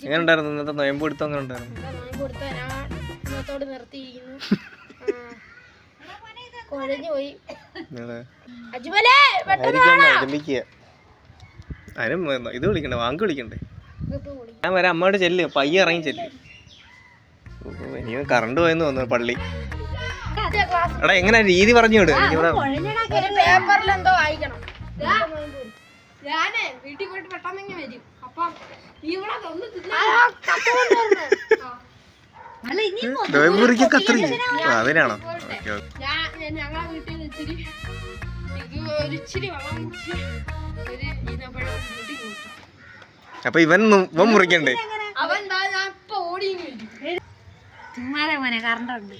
എങ്ങനെയുണ്ടായിരുന്നു ഇന്നത്തെ നോയമ്പ് എടുത്തോ? അങ്ങനെ ഉണ്ടായിരുന്നു. അതിനും ഇത് വിളിക്കണ്ടേ, വാങ്ക് വിളിക്കണ്ടേ? ഞാൻ വരാം, അമ്മയോട് ചെല്ല്, പയ്യെ ഇറങ്ങി ചെല്ല്. ഇനി കറണ്ട് പോയെന്ന് തോന്നുന്നു പള്ളി. എടാ എങ്ങനെ രീതി പറഞ്ഞു വിട്. പേപ്പറിലെന്തോ വായിക്കണം. ഞാനേ വീട്ടിൽ പോയിട്ട് പെട്ടെന്ന് വരും. അപ്പം അതിനാണോ? ഞങ്ങളെ വീട്ടിൽ ഇച്ചിരി ഒരിച്ചിരി വെള്ളം കുടിച്ച് ഒരു ഈനപ്പഴം കൂട്ടി കൂട്ടും. അപ്പൊ ഇവൻ മുറിക്കണ്ടേ? അവൻ ഞാൻ ഇപ്പൊ ഓടി ചുമ്മാതെ മോനെ കറണ്ടുണ്ട്.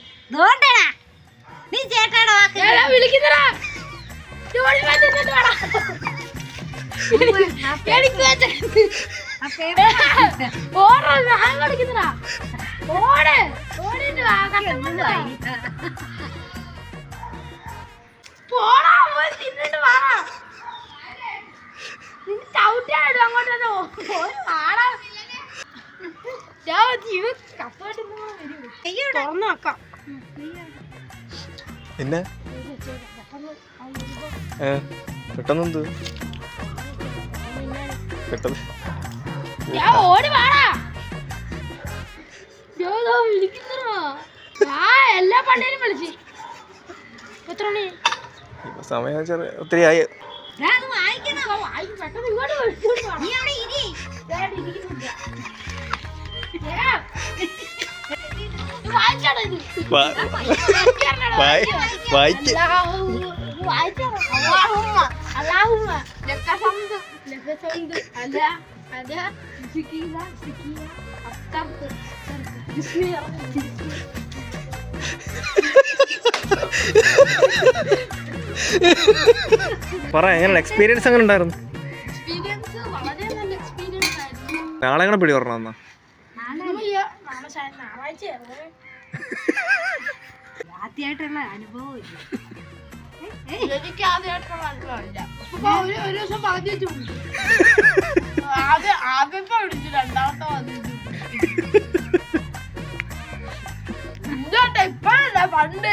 നീ ചേട്ടാടാ വിളിക്കുന്നടാ. ചവിട്ടിയാടും അങ്ങോട്ട് തുറന്നു വെക്കാം. പിന്നെ പെട്ടെന്ന് പെട്ടെന്ന് ഓടി വാടാ. വിളിക്കുന്നോ? എല്ലാ പണ്ടേലും വിളിച്ച്. എത്ര മണി സമയം ഒത്തിരി ആയി. പെട്ടെന്ന് ഇങ്ങോട്ട് പറ, എങ്ങനെ എക്സ്പീരിയൻസ് എങ്ങനെ ഉണ്ടായിരുന്നു? നാളെ എങ്ങനെ പിടി പറഞ്ഞ? ആദ്യമായിട്ടുള്ള അനുഭവം എനിക്ക് ആദ്യമായിട്ടുള്ള അനുഭവമില്ല. ഒരു ദിവസം പറഞ്ഞു ആദ്യത്തെ വിളിച്ചു, രണ്ടാമത്തെ പറഞ്ഞു ഇപ്പോഴല്ല, പണ്ട്.